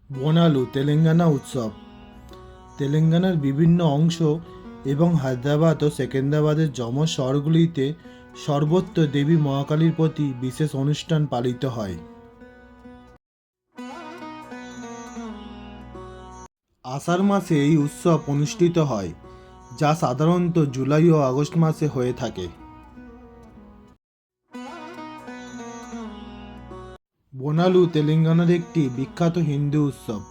বোনালু তেলেঙ্গানা উৎসব তেলেঙ্গানার বিভিন্ন অংশ এবং হায়দ্রাবাদ ও সেকেন্দ্রাবাদের যমজ শহরগুলিতে সর্বত্র দেবী মহাকালীর প্রতি বিশেষ অনুষ্ঠান পালিত হয়। আষাঢ় মাসে এই উৎসব অনুষ্ঠিত হয়, যা সাধারণত জুলাই ও আগস্ট মাসে হয়ে থাকে। বোনালু তেলেঙ্গানার একটি বিখ্যাত হিন্দু উৎসব,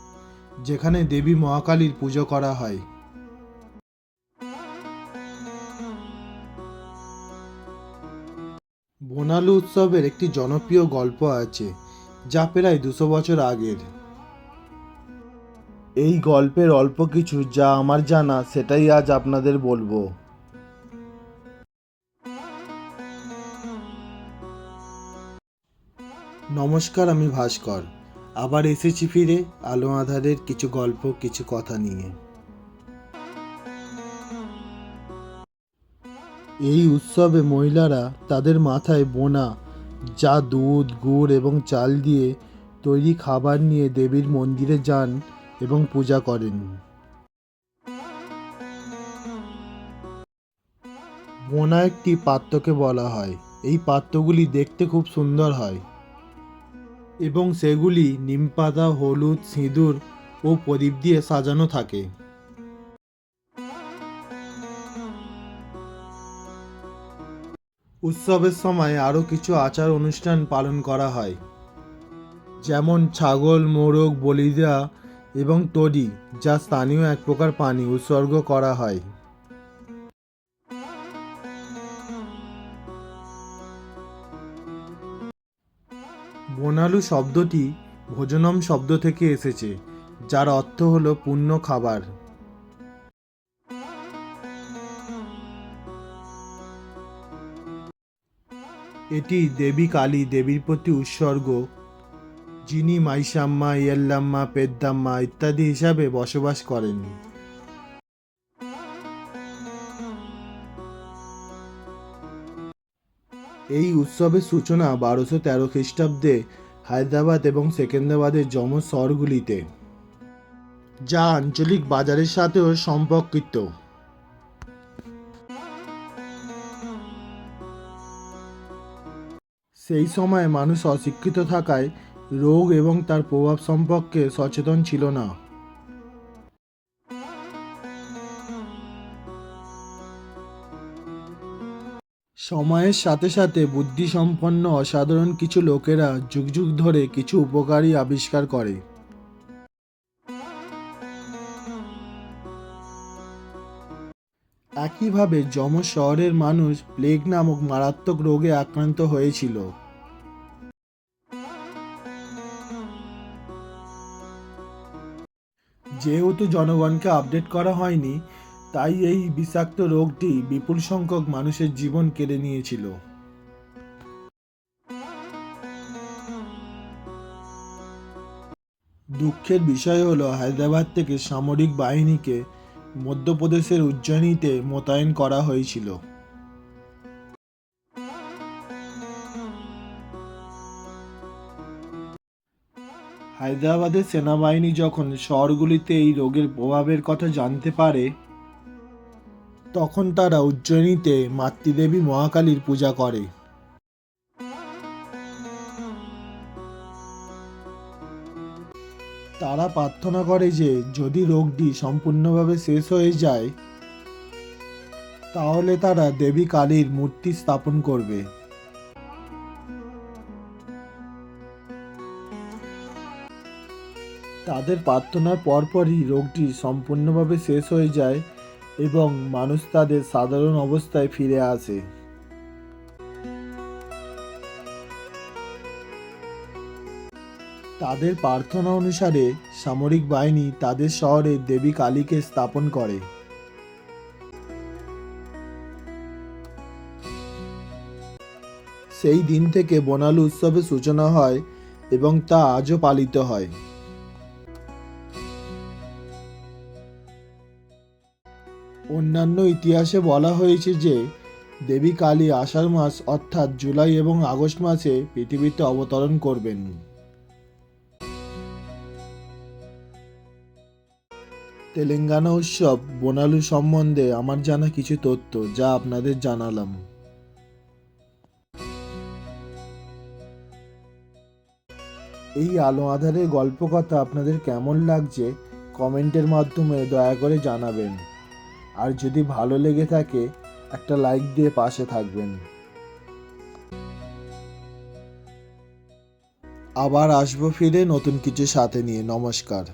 যেখানে দেবী মহাকালীর পুজো করা হয়। বোনালু উৎসবের একটি জনপ্রিয় গল্প আছে, যা প্রায় 200 বছর আগের। এই গল্পের অল্প কিছু যা আমার জানা সেটাই আজ আপনাদের বলবো। নমস্কার, আমি ভাস্কর। আবার এসেছি ফিরে আলো আঁধারের কিছু গল্প, কিছু কথা নিয়ে। এই উৎসবে মহিলারা তাদের মাথায় বোনা, যা দুধ, গুড় এবং চাল দিয়ে তৈরি খাবার নিয়ে দেবীর মন্দিরে যান এবং পূজা করেন। বোনা একটি পাত্রকে বলা হয়। এই পাত্রগুলি দেখতে খুব সুন্দর হয় এবং সেগুলি নিমপাতা, হলুদ, সিঁদুর ও প্রদীপ দিয়ে সাজানো থাকে। উৎসবের সময় আরও কিছু আচার অনুষ্ঠান পালন করা হয়, যেমন ছাগল, মোরগ বলি দেওয়া এবং তরি, যা স্থানীয় এক প্রকার পানি উৎসর্গ করা হয়। বোনালু শব্দটি ভোজনম শব্দ থেকে এসেছে, যার অর্থ হলো পূর্ণ খাবার। এটি দেবী কালী দেবীর প্রতি উৎসর্গ, যিনি মাইসাম্মা, ইয়েল্লাম্মা, পেদ্দাম্মা ইত্যাদি হিসাবে বসবাস করেন। এই উৎসবের সূচনা 1213 খ্রিস্টাব্দে হায়দ্রাবাদ এবং সেকেন্দ্রাবাদের যমজ শহরগুলিতে, যা আঞ্চলিক বাজারের সাথেও সম্পর্কিত। সেই সময় মানুষ অশিক্ষিত থাকায় রোগ এবং তার প্রভাব সম্পর্কে সচেতন ছিল না। সময়ের সাথে সাথে বুদ্ধিসম্পন্ন অসাধারণ কিছু লোকেরা যুগ যুগ ধরে কিছু উপকারী আবিষ্কার করে। একইভাবে যমজ শহরের মানুষ প্লেগ নামক মারাত্মক রোগে আক্রান্ত হয়েছিল। যেহেতু জনগণকে আপডেট করা হয়নি, তাই এই বিষাক্ত রোগটি বিপুল সংখ্যক মানুষের জীবন কেড়ে নিয়েছিল। দুঃখের বিষয় হলো, হায়দ্রাবাদ থেকে সামরিক বাহিনীকে মধ্যপ্রদেশের উজ্জয়িনীতে মোতায়েন করা হয়েছিল। হায়দ্রাবাদের সেনাবাহিনী যখন শহরগুলিতে এই রোগের প্রভাবের কথা জানতে পারে, তখন তারা উজ্জয়িনীতে মাতৃদেবী মহাকালীর পূজা করে। তারা প্রার্থনা করে যে যদি রোগটি সম্পূর্ণভাবে শেষ হয়ে যায়, তাহলে তারা দেবী কালীর মূর্তি স্থাপন করবে। তাদের প্রার্থনার পরপরই রোগটি সম্পূর্ণভাবে শেষ হয়ে যায় এবং মানুষ তাদের সাধারণ অবস্থায় ফিরে আসে। তাদের প্রার্থনা অনুসারে সামরিক বাহিনী তাদের শহরে দেবী কালীকে স্থাপন করে। সেই দিন থেকে বোনালু উৎসবের সূচনা হয় এবং তা আজও পালিত হয়। অন্যান্য ইতিহাসে বলা হয়েছে যে দেবী কালী আষাঢ় মাস অর্থাৎ জুলাই এবং আগস্ট মাসে পৃথিবীতে অবতরণ করবেন। তেলেঙ্গানা উৎসব বোনালু সম্বন্ধে আমার জানা কিছু তথ্য যা আপনাদের জানালাম। এই আলো আঁধারের গল্প কথা আপনাদের কেমন লাগছে কমেন্টের মাধ্যমে দয়া করে জানাবেন। আর যদি ভালো লেগে থাকে একটা লাইক দিয়ে পাশে থাকবেন। আবার আসবো ফিরে নতুন কিছু সাথে নিয়ে। নমস্কার।